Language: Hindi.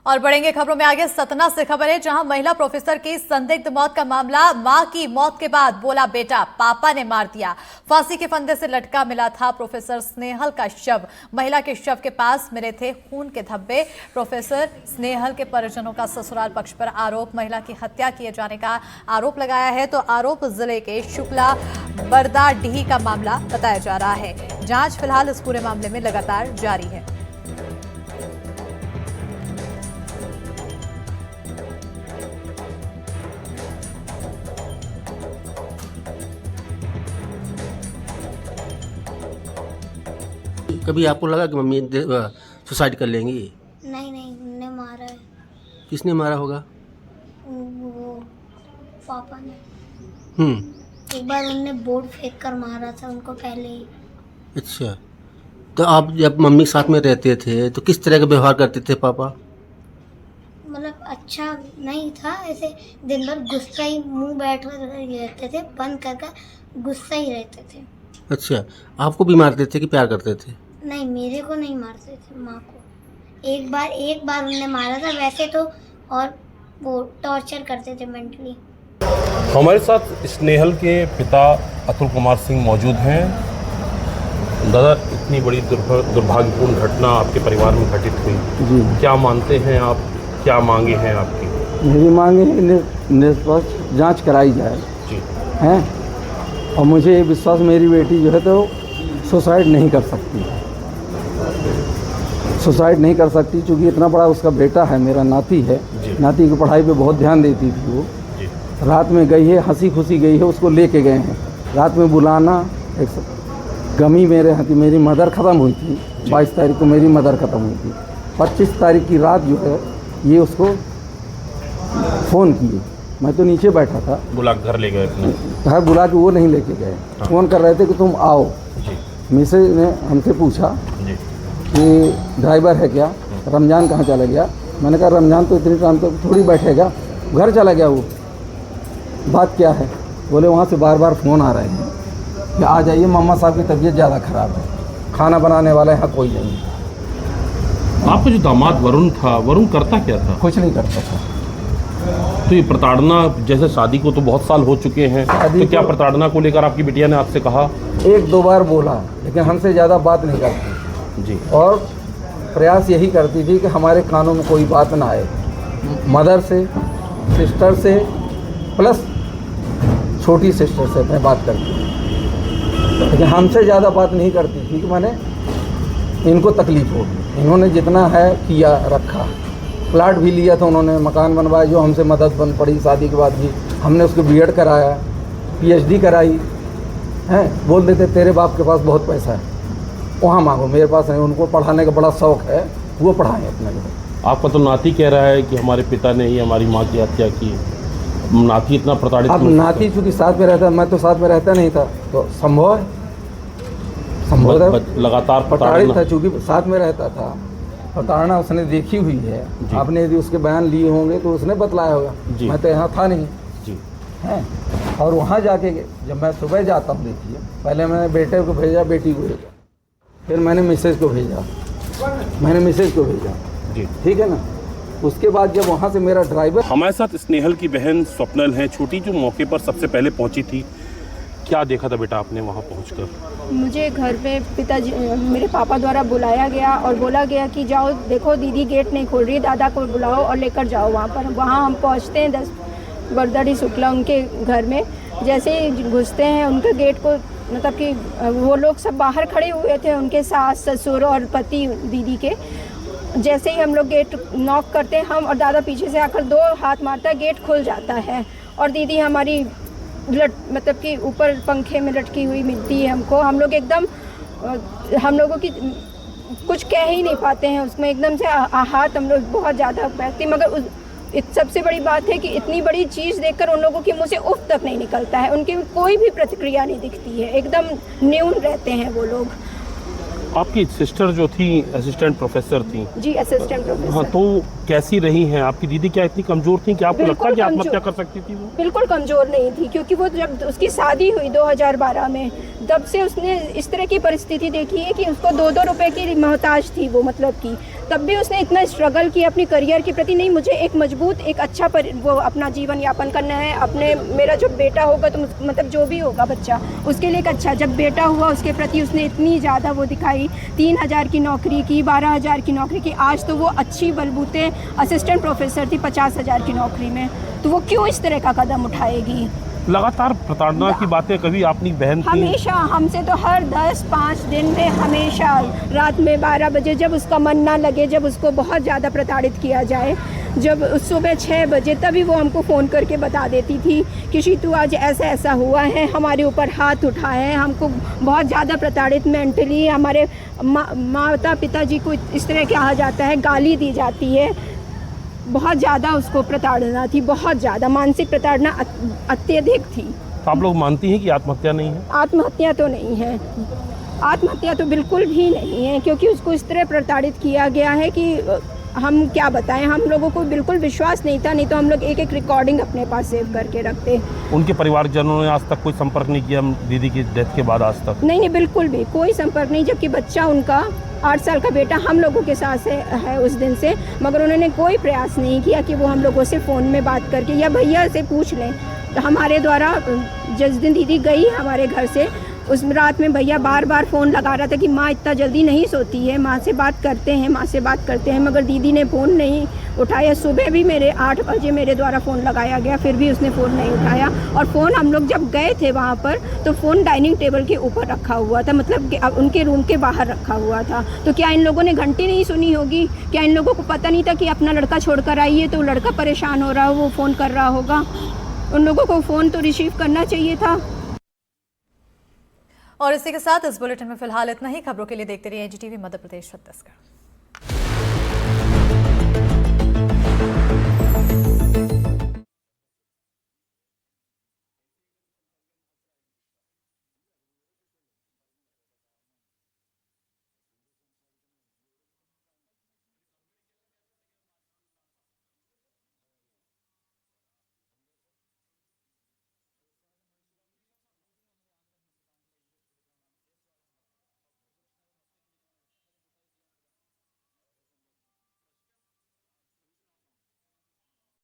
और बढ़ेंगे खबरों में आगे। सतना से खबर है, जहां महिला प्रोफेसर की संदिग्ध मौत का मामला। मां की मौत के बाद बोला बेटा, पापा ने मार दिया। फांसी के फंदे से लटका मिला था प्रोफेसर स्नेहल का शव। महिला के शव के पास मिले थे खून के धब्बे। प्रोफेसर स्नेहल के परिजनों का ससुराल पक्ष पर आरोप, महिला की हत्या किए जाने का आरोप लगाया है। तो आरोप जिले के शुक्ला बरदाडीह का मामला बताया जा रहा है। जांच फिलहाल इस पूरे मामले में लगातार जारी है। कभी आपको लगा कि मम्मी सुसाइड कर लेंगी? नहीं, उन्होंने मारा है। किसने मारा होगा? वो पापा ने। एक बार उन्होंने बोर्ड फेंक कर मारा था उनको पहले ही। अच्छा, तो आप जब मम्मी साथ में रहते थे तो किस तरह का व्यवहार करते थे पापा? मतलब अच्छा नहीं था, ऐसे दिन भर गुस्सा ही, मुंह बैठ कर रहते थे, बंद कर गुस्सा ही रहते थे। अच्छा, आपको भी मारते थे कि प्यार करते थे? नहीं, मेरे को नहीं मारते थे, माँ को। एक बार उन्होंने मारा था वैसे तो, और वो टॉर्चर करते थे मेंटली। हमारे साथ स्नेहल के पिता अतुल कुमार सिंह मौजूद हैं। दादा, इतनी बड़ी दुर्भाग्यपूर्ण घटना आपके परिवार में घटित हुई जी, क्या मानते हैं आप? क्या मांगे हैं आपकी? मेरी मांग है निष्पक्ष जांच कराई जाए जी हैं, और मुझे ये विश्वास, मेरी बेटी जो है तो सुसाइड नहीं कर सकती, क्योंकि इतना बड़ा उसका बेटा है, मेरा नाती है। नाती की पढ़ाई पे बहुत ध्यान देती थी वो। रात में गई है, हंसी खुशी गई है, उसको लेके गए हैं। रात में बुलाना एक गमी मेरे यहाँ थी। मेरी मदर ख़त्म हुई थी 22 तारीख को, मेरी मदर ख़त्म हुई थी। 25 तारीख की रात जो है ये उसको फ़ोन किए, मैं तो नीचे बैठा था। बुला घर ले गए अपने? घर बुला के वो नहीं लेके गए, फ़ोन कर रहे थे कि तुम आओ। मिसेज ने हमसे पूछा कि ड्राइवर है क्या, रमज़ान कहाँ चला गया। मैंने कहा रमज़ान तो इतनी टाइम तक थोड़ी बैठेगा, घर चला गया वो। बात क्या है? बोले वहाँ से बार बार फ़ोन आ रहे हैं कि आ जाइए, मम्मा साहब की तबीयत ज़्यादा ख़राब है, खाना बनाने वाला यहाँ कोई नहीं। आपका जो दामाद वरुण था, वरुण करता क्या था? कुछ नहीं करता था। तो ये प्रताड़ना, जैसे शादी को तो बहुत साल हो चुके हैं, तो क्या प्रताड़ना को लेकर आपकी बिटिया ने आपसे कहा? 1-2 बार बोला, लेकिन हमसे ज़्यादा बात नहीं करती जी। और प्रयास यही करती थी कि हमारे कानों में कोई बात ना आए। मदर से, सिस्टर से, प्लस छोटी सिस्टर से मैं बात करती थी, लेकिन हमसे ज़्यादा बात नहीं करती थी कि मैंने इनको तकलीफ़ होगी। इन्होंने जितना है किया रखा, प्लाट भी लिया था उन्होंने, मकान बनवाया, जो हमसे मदद बन पड़ी। शादी के बाद भी हमने उसको बीएड कराया, पीएचडी कराई हैं। बोल देते तेरे बाप के पास बहुत पैसा है, वहाँ मांगो, मेरे पास नहीं। उनको पढ़ाने का बड़ा शौक़ है, वो पढ़ाएं अपने को। आपका तो नाती कह रहा है कि हमारे पिता ने ही हमारी माँ की हत्या की। नाती इतना प्रताड़ित? अब नाती चूँकि साथ में रहता, मैं तो साथ में रहता नहीं था, तो संभव है, लगातार प्रताड़ित था, चूँकि साथ में रहता था। प्रताड़ना उसने देखी हुई है। आपने यदि उसके बयान लिए होंगे तो उसने बतलाया होगा, मैं तो यहाँ था नहीं जी हैं। और वहाँ जाके जब मैं सुबह जाता हूँ, देखिए, पहले मैंने बेटे को भेजा, बेटी को भेजा, फिर मैंने मिसेज को भेजा, जी, ठीक है ना। उसके बाद जब वहाँ से मेरा ड्राइवर। हमारे साथ स्नेहल की बहन स्वप्नल है, छोटी, जो मौके पर सबसे पहले पहुंची थी। क्या देखा था बेटा आपने वहाँ पहुंचकर? मुझे घर पे पिताजी, मेरे पापा द्वारा बुलाया गया और बोला गया कि जाओ देखो दीदी गेट नहीं खोल रही, दादा को बुलाओ और लेकर जाओ वहाँ पर। वहाँ हम पहुँचते हैं 10 बरदाडी शुक्ला उनके घर में। जैसे ही घुसते हैं उनके गेट को, मतलब कि वो लोग सब बाहर खड़े हुए थे, उनके सास ससुर और पति दीदी के। जैसे ही हम लोग गेट नॉक करते हैं, हम और दादा पीछे से आकर 2 हाथ मारता है, गेट खुल जाता है और दीदी हमारी मतलब कि ऊपर पंखे में लटकी हुई मिलती है हमको। हम लोग एकदम, हम लोगों की कुछ कह ही नहीं पाते हैं उसमें, एकदम से हाथ हम लोग बहुत ज़्यादा बैठती। मगर सबसे बड़ी बात है कि इतनी बड़ी चीज़ देखकर उन लोगों के मुँह से उफ तक नहीं निकलता है, उनकी कोई भी प्रतिक्रिया नहीं दिखती है, एकदम न्यून रहते हैं वो लोग। आपकी सिस्टर जो थी असिस्टेंट प्रोफेसर थी? जी, असिस्टेंट प्रोफेसर। हाँ, तो कैसी रही हैं आपकी दीदी? क्या इतनी कमज़ोर थी कि आपको लगता है कि आत्महत्या कर सकती थी वो? बिल्कुल कमज़ोर नहीं थी, क्योंकि वो जब उसकी शादी हुई 2012 में, तब से उसने इस तरह की परिस्थिति देखी है कि उसको 2-2 रुपए की मोहताज थी वो, मतलब कि तब भी उसने इतना स्ट्रगल किया अपनी करियर के प्रति। नहीं, मुझे एक मजबूत, एक अच्छा वो अपना जीवन यापन करना है, अपने मेरा जो बेटा होगा तो मतलब जो भी होगा बच्चा, उसके लिए एक अच्छा, जब बेटा हुआ उसके प्रति उसने इतनी ज़्यादा वो दिखाई, 3,000 की नौकरी की, 12,000 की नौकरी की। आज तो वो अच्छी बलबूते असिस्टेंट प्रोफेसर थी 50,000 की नौकरी में, तो वो क्यों इस तरह का कदम उठाएगी? लगातार प्रताड़ना की बातें, कभी अपनी बहन की हमेशा हमसे तो हर 10-5 दिन में हमेशा रात में 12 बजे जब उसका मन ना लगे, जब उसको बहुत ज़्यादा प्रताड़ित किया जाए, जब सुबह 6 बजे तभी वो हमको फ़ोन करके बता देती थी कि शीतू आज ऐसा ऐसा हुआ है, हमारे ऊपर हाथ उठा है, हमको बहुत ज़्यादा प्रताड़ित मेंटली, हमारे माता पिताजी को इस तरह कहा जाता है, गाली दी जाती है। बहुत ज़्यादा उसको प्रताड़ना थी, बहुत ज़्यादा मानसिक प्रताड़ना अत्यधिक थी। तो आप लोग मानती हैं कि आत्महत्या नहीं है? आत्महत्या तो नहीं है, आत्महत्या तो बिल्कुल भी नहीं है, क्योंकि उसको इस तरह प्रताड़ित किया गया है कि हम क्या बताएं, हम लोगों को बिल्कुल विश्वास नहीं था, नहीं तो हम लोग एक एक रिकॉर्डिंग अपने पास सेव करके रखते। उनके परिवारजनों ने आज तक कोई संपर्क नहीं किया दीदी की डेथ के बाद? आज तक नहीं, बिल्कुल भी कोई संपर्क नहीं, जबकि बच्चा उनका 8 साल का बेटा हम लोगों के साथ है उस दिन से, मगर उन्होंने कोई प्रयास नहीं किया कि वो हम लोगों से फ़ोन में बात करके या भैया से पूछ लें। तो हमारे द्वारा जिस दिन दीदी गई हमारे घर से, उस रात में भैया बार बार फ़ोन लगा रहा था कि माँ इतना जल्दी नहीं सोती है, माँ से बात करते हैं, माँ से बात करते हैं, मगर दीदी ने फ़ोन नहीं उठाया। सुबह भी मेरे 8 बजे मेरे द्वारा फ़ोन लगाया गया, फिर भी उसने फ़ोन नहीं उठाया। और फ़ोन हम लोग जब गए थे वहाँ पर तो फ़ोन डाइनिंग टेबल के ऊपर रखा हुआ था, मतलब कि उनके रूम के बाहर रखा हुआ था। तो क्या इन लोगों ने घंटी नहीं सुनी होगी? क्या इन लोगों को पता नहीं था कि अपना लड़का छोड़ कर आई है तो लड़का परेशान हो रहा हो, वो फ़ोन कर रहा होगा? उन लोगों को फ़ोन तो रिसीव करना चाहिए था। और इसी के साथ इस बुलेटिन में फिलहाल इतना ही। खबरों के लिए देखते रहिए एनडीटीवी मध्य प्रदेश छत्तीसगढ़।